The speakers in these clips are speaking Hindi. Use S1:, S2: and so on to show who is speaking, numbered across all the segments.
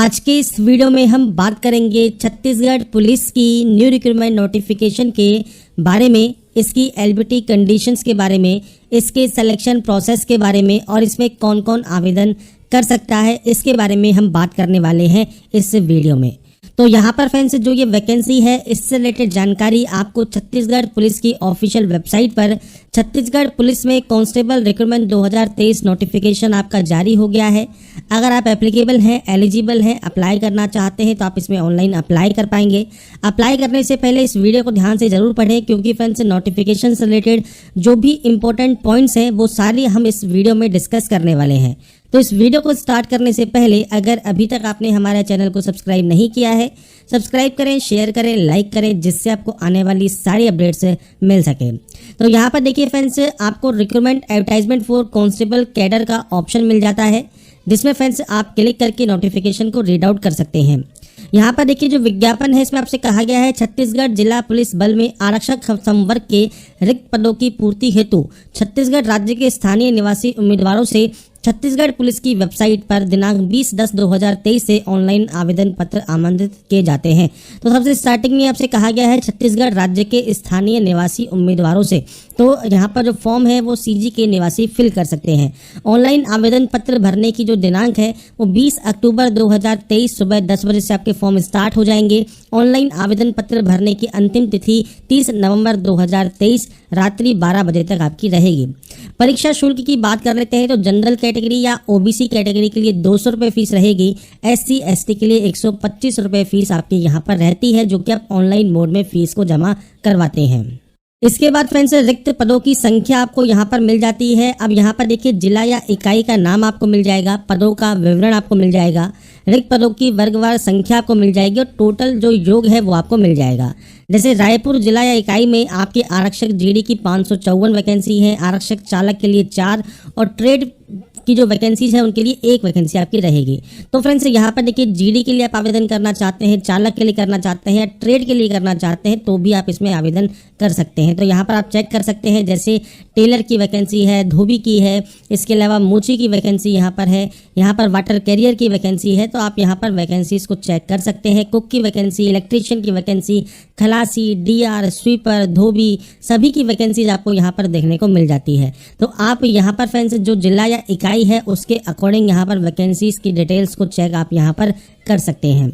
S1: आज के इस वीडियो में हम बात करेंगे छत्तीसगढ़ पुलिस की न्यू रिक्रूटमेंट नोटिफिकेशन के बारे में, इसकी एलिजिबिलिटी कंडीशंस के बारे में, इसके सिलेक्शन प्रोसेस के बारे में और इसमें कौन कौन आवेदन कर सकता है, इसके बारे में हम बात करने वाले हैं इस वीडियो में। तो यहाँ पर फ्रेंड्स जो ये वैकेंसी है इससे रिलेटेड जानकारी आपको छत्तीसगढ़ पुलिस की ऑफिशियल वेबसाइट पर छत्तीसगढ़ पुलिस में कांस्टेबल रिक्रूटमेंट 2023 नोटिफिकेशन आपका जारी हो गया है। अगर आप एप्लीकेबल हैं, एलिजिबल हैं, अप्लाई करना चाहते हैं तो आप इसमें ऑनलाइन अप्लाई कर पाएंगे। अप्लाई करने से पहले इस वीडियो को ध्यान से ज़रूर पढ़ें, क्योंकि फ्रेंड्स नोटिफिकेशन से रिलेटेड जो भी इंपॉर्टेंट पॉइंट्स हैं वो सारे हम इस वीडियो में डिस्कस करने वाले हैं। तो इस वीडियो को स्टार्ट करने से पहले अगर अभी तक आपने हमारे चैनल को सब्सक्राइब नहीं किया है, सब्सक्राइब करें, शेयर करें, लाइक करें, जिससे आपको आने वाली सारी अपडेट्स मिल सके। तो यहाँ पर देखिए फ्रेंड्स, आपको recruitment advertisement for constable cadre का ऑप्शन मिल जाता है, जिसमें फ्रेंड्स आप क्लिक करके नोटिफिकेशन को रीड आउट कर सकते हैं। यहाँ पर देखिए जो विज्ञापन है इसमें आपसे कहा गया है छत्तीसगढ़ जिला पुलिस बल में आरक्षक संवर्ग के रिक्त पदों की पूर्ति हेतु छत्तीसगढ़ राज्य के स्थानीय निवासी उम्मीदवारों से छत्तीसगढ़ पुलिस की वेबसाइट पर दिनांक 20/10/2023 से ऑनलाइन आवेदन पत्र आमंत्रित किए जाते हैं। तो सबसे स्टार्टिंग में आपसे कहा गया है छत्तीसगढ़ राज्य के स्थानीय निवासी उम्मीदवारों से, तो यहाँ पर जो फॉर्म है वो सीजी के निवासी फिल कर सकते हैं। ऑनलाइन आवेदन पत्र भरने की जो दिनांक है वो 20 अक्टूबर 2023 सुबह 10 बजे से आपके फॉर्म स्टार्ट हो जाएंगे। ऑनलाइन आवेदन पत्र भरने की अंतिम तिथि 30 नवंबर 2023 रात्रि 12 बजे तक आपकी रहेगी। परीक्षा शुल्क की बात कर लेते हैं तो जनरल कैटेगरी या ओबीसी कैटेगरी के लिए 200 रुपये फीस रहेगी। SC ST के लिए 125 रुपये फीस आपकी यहाँ पर रहती है, जो कि आप ऑनलाइन मोड में फीस को जमा करवाते हैं। इसके बाद फ्रेंड्स रिक्त पदों की संख्या आपको यहाँ पर मिल जाती है। अब यहाँ पर देखिए जिला या इकाई का नाम आपको मिल जाएगा, पदों का विवरण आपको मिल जाएगा, रिक्त पदों की वर्गवार संख्या आपको मिल जाएगी और टोटल जो योग है वो आपको मिल जाएगा। जैसे रायपुर जिला या इकाई में आपके आरक्षक जीडी की 554 वैकेंसी है, आरक्षक चालक के लिए 4 और ट्रेड की जो वैकेंसीज है उनके लिए 1 वैकेंसी आपकी रहेगी। तो फ्रेंड्स यहाँ पर देखिए जीडी के लिए आप आवेदन करना चाहते हैं, चालक के लिए करना चाहते हैं, ट्रेड के लिए करना चाहते हैं तो भी आप इसमें आवेदन कर सकते हैं। तो यहाँ पर आप चेक कर सकते हैं, जैसे टेलर की वैकेंसी है, धोबी की है, इसके अलावा मोची की वैकेंसी यहाँ पर है, यहाँ पर वाटर कैरियर की वैकेंसी है, तो आप यहाँ पर वैकेंसीज को चेक कर सकते हैं। कुक की वैकेंसी, इलेक्ट्रीशियन की वैकेंसी, खलासी, DR, स्वीपर, धोबी, सभी की वैकेंसीज आपको यहाँ पर देखने को मिल जाती है। तो आप यहाँ पर फ्रेंड्स जो जिला या इकाई है उसके अकॉर्डिंग यहाँ पर वैकेंसीज की डिटेल्स को चेक आप यहाँ पर कर सकते हैं।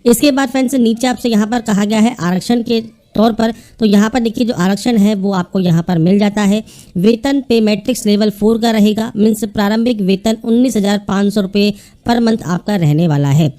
S1: इसके बाद फ्रेंड्स नीचे आपसे यहाँ पर कहा गया है आरक्षण के तौर पर, तो यहाँ पर देखिए जो आरक्षण है वो आपको यहाँ पर मिल जाता है। वेतन पे मैट्रिक्स लेवल 4 का रहेगा, मीन्स प्रारंभिक वेतन 19,500 रुपये पर मंथ आपका रहने वाला है।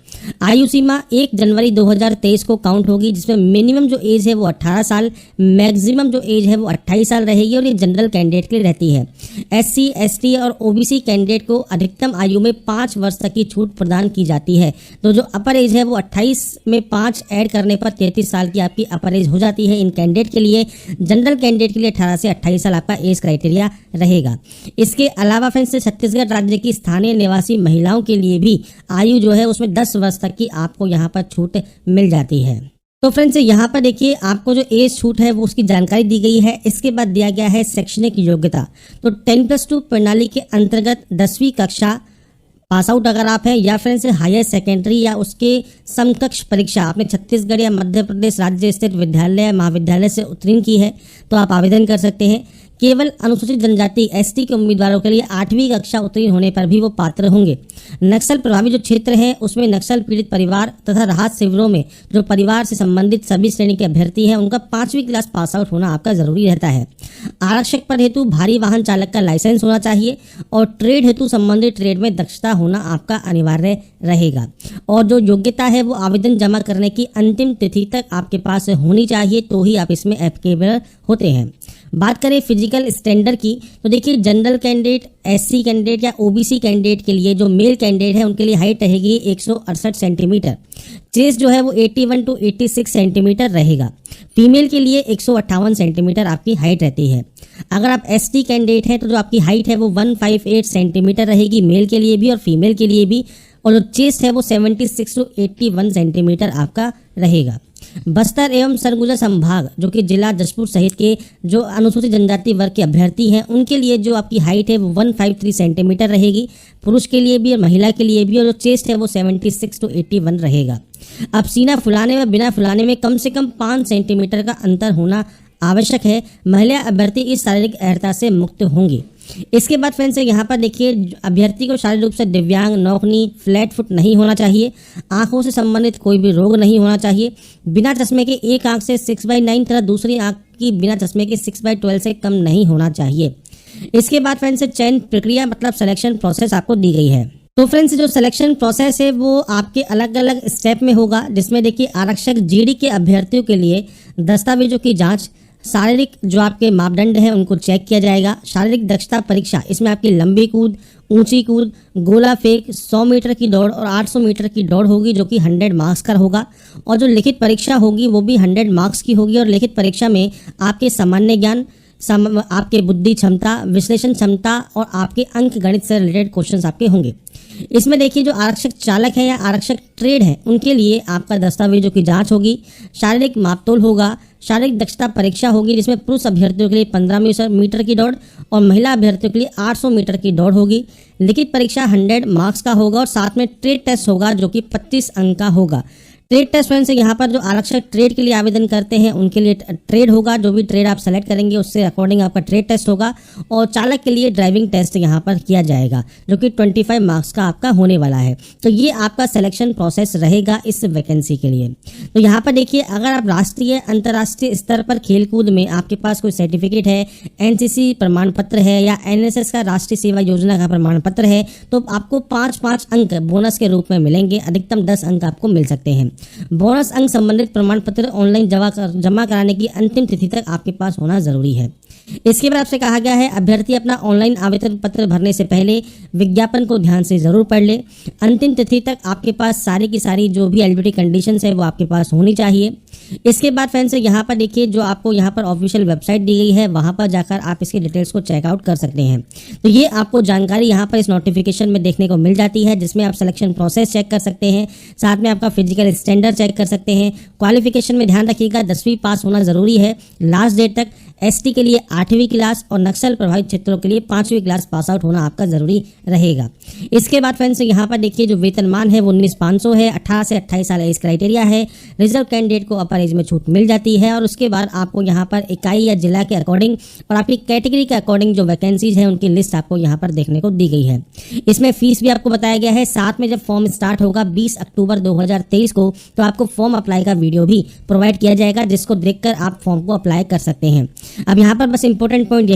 S1: आयु सीमा 1 जनवरी 2023 को काउंट होगी, जिसमें मिनिमम जो एज है वो 18 साल, मैक्सिमम जो एज है वो 28 साल रहेगी और ये जनरल कैंडिडेट के लिए रहती है। SC ST और OBC कैंडिडेट को अधिकतम आयु में 5 वर्ष तक की छूट प्रदान की जाती है। तो जो अपर एज है वो 28 में 5 ऐड करने पर 33 साल की आपकी अपर एज हो जाती है इन कैंडिडेट के लिए। जनरल कैंडिडेट के लिए 18 से 28 साल आपका एज क्राइटेरिया रहेगा। इसके अलावा फ्रेंड्स छत्तीसगढ़ राज्य की स्थानीय निवासी महिलाओं के लिए भी आयु जो है उसमें 10 वर्ष तक की आपको यहाँ पर छूट मिल जाती है। तो फ्रेंड्स यहाँ पर देखिए आपको जो एज छूट है वो उसकी जानकारी दी गई है। इसके बाद दिया गया है शैक्षणिक योग्यता। तो 10+2 प्रणाली के अंतर्गत 10वीं कक्षा पास आउट अगर आप हैं, या फ्रेंड्स हायर सेकेंडरी या उसके समकक्ष परीक्षा आपने छत्तीसगढ़ या मध्य प्रदेश राज्य स्थित विद्यालय या महाविद्यालय से उत्तीर्ण की है तो आप आवेदन कर सकते हैं। केवल अनुसूचित जनजाति ST के उम्मीदवारों के लिए 8वीं कक्षा उत्तीर्ण होने पर भी वो पात्र होंगे। नक्सल प्रभावित जो क्षेत्र हैं उसमें नक्सल पीड़ित परिवार तथा राहत शिविरों में जो परिवार से संबंधित सभी श्रेणी के अभ्यर्थी हैं उनका 5वीं क्लास पास आउट होना आपका जरूरी रहता है। आरक्षक पद हेतु भारी वाहन चालक का लाइसेंस होना चाहिए और ट्रेड हेतु संबंधित ट्रेड में दक्षता होना आपका अनिवार्य रहेगा। और जो योग्यता है वो आवेदन जमा करने की अंतिम तिथि तक आपके पास होनी चाहिए, तो ही आप इसमें एप्लीकेबल होते हैं। बात करें फिजिकल स्टैंडर्ड की, तो देखिए जनरल कैंडिडेट, SC कैंडिडेट या OBC कैंडिडेट के लिए जो मेल कैंडिडेट है उनके लिए हाइट रहेगी 168 सेंटीमीटर, चेस्ट जो है वो 81 to 86 सेंटीमीटर रहेगा। फीमेल के लिए 158 सेंटीमीटर आपकी हाइट रहती है। अगर आप ST कैंडिडेट हैं तो जो आपकी हाइट है वो 158 सेंटीमीटर रहेगी, मेल के लिए भी और फीमेल के लिए भी। और जो चेस्ट है वो 76 टू 81 सेंटीमीटर आपका रहेगा। बस्तर एवं सरगुजा संभाग जो कि जिला जशपुर सहित के जो अनुसूचित जनजाति वर्ग के अभ्यर्थी हैं उनके लिए जो आपकी हाइट है वो 153 सेंटीमीटर रहेगी, पुरुष के लिए भी और महिला के लिए भी, और जो चेस्ट है वो 76 टू 81 रहेगा। अब सीना फुलाने व बिना फुलाने में कम से कम 5 सेंटीमीटर का अंतर होना आवश्यक है। महिला अभ्यर्थी इस शारीरिक अर्हता से मुक्त होंगी। इसके बाद फ्रेंड्स यहाँ पर देखिए, अभ्यर्थी को शारीरिक रूप से दिव्यांग, नौकनी, फ्लैट फुट नहीं होना चाहिए, आंखों से संबंधित कोई भी रोग नहीं होना चाहिए, बिना चश्मे के एक आंख से 6/9 तथा दूसरी आंख की बिना चश्मे के 6/12 से कम नहीं होना चाहिए। इसके बाद फ्रेंड्स चयन प्रक्रिया मतलब सिलेक्शन प्रोसेस आपको दी गई है। तो फ्रेंड्स जो सिलेक्शन प्रोसेस है वो आपके अलग अलग स्टेप में होगा, जिसमें देखिए आरक्षक जीडी के अभ्यर्थियों के लिए दस्तावेजों की जाँच, शारीरिक जो आपके मापदंड हैं उनको चेक किया जाएगा, शारीरिक दक्षता परीक्षा, इसमें आपकी लंबी कूद, ऊंची कूद, गोला फेंक, 100 मीटर की दौड़ और 800 मीटर की दौड़ होगी जो कि 100 मार्क्स का होगा, और जो लिखित परीक्षा होगी वो भी 100 मार्क्स की होगी। और लिखित परीक्षा में आपके सामान्य ज्ञान, आपके बुद्धि क्षमता, विश्लेषण क्षमता और आपके अंक गणित से रिलेटेड क्वेश्चंस आपके होंगे। इसमें देखिए जो आरक्षक चालक है या आरक्षक ट्रेड है उनके लिए आपका दस्तावेजों की जांच होगी, शारीरिक मापतोल होगा, शारीरिक दक्षता परीक्षा होगी जिसमें पुरुष अभ्यर्थियों के लिए 15 मीटर की दौड़ और महिला अभ्यर्थियों के लिए 800 मीटर की दौड़ होगी। लिखित परीक्षा 100 मार्क्स का होगा और साथ में ट्रेड टेस्ट होगा जो कि 25 अंक का होगा। ट्रेड टेस्ट फ्रेंड्स यहाँ पर जो आरक्षक ट्रेड के लिए आवेदन करते हैं उनके लिए ट्रेड होगा, जो भी ट्रेड आप सेलेक्ट करेंगे उससे अकॉर्डिंग आपका ट्रेड टेस्ट होगा, और चालक के लिए ड्राइविंग टेस्ट यहाँ पर किया जाएगा जो कि 25 मार्क्स का आपका होने वाला है। तो ये आपका सिलेक्शन प्रोसेस रहेगा इस वैकेंसी के लिए। तो यहाँ पर देखिए अगर आप राष्ट्रीय अंतर्राष्ट्रीय स्तर पर खेलकूद में आपके पास कोई सर्टिफिकेट है, एनसीसी प्रमाण पत्र है या एनएसएस का राष्ट्रीय सेवा योजना का प्रमाण पत्र है तो आपको 5-5 अंक बोनस के रूप में मिलेंगे, अधिकतम 10 अंक आपको मिल सकते हैं। बोनस अंक संबंधित प्रमाण पत्र ऑनलाइन जमा कराने की अंतिम तिथि तक आपके पास होना जरूरी है। इसके बाद आपसे कहा गया है अभ्यर्थी अपना ऑनलाइन आवेदन पत्र भरने से पहले विज्ञापन को ध्यान से जरूर पढ़ ले। अंतिम तिथि तक आपके पास सारी की सारी जो भी एलिजिबिलिटी कंडीशंस है वो आपके पास होनी चाहिए। इसके बाद फ्रेंड्स यहाँ पर देखिए जो आपको यहाँ पर ऑफिशियल वेबसाइट दी गई है वहाँ पर जाकर आप इसकी डिटेल्स को चेकआउट कर सकते हैं। तो ये आपको जानकारी यहाँ पर इस नोटिफिकेशन में देखने को मिल जाती है, जिसमें आप सिलेक्शन प्रोसेस चेक कर सकते हैं, साथ में आपका फिजिकल स्टैंडर्ड चेक कर सकते हैं। क्वालिफिकेशन में ध्यान रखिएगा 10वीं पास होना जरूरी है लास्ट डेट तक। एसटी के लिए 8वीं क्लास और नक्सल प्रभावित क्षेत्रों के लिए 5वीं क्लास पास आउट होना आपका जरूरी रहेगा। इसके बाद फ्रेंड्स यहाँ पर देखिए जो वेतनमान है वो 19,500 है, 18 से 28 साल एज क्राइटेरिया है, रिजर्व कैंडिडेट को अपर एज में छूट मिल जाती है। और उसके बाद आपको यहाँ पर इकाई या जिला के अकॉर्डिंग और आपकी कैटेगरी के अकॉर्डिंग जो वैकेंसीज है उनकी लिस्ट आपको यहाँ पर देखने को दी गई है। इसमें फीस भी आपको बताया गया है। साथ में जब फॉर्म स्टार्ट होगा 20 अक्टूबर 2023 को तो आपको फॉर्म अप्लाई का वीडियो भी प्रोवाइड किया जाएगा, जिसको देखकर आप फॉर्म को अप्लाई कर सकते हैं। अब यहाँ पर बस इंपॉर्टेंट पॉइंट यही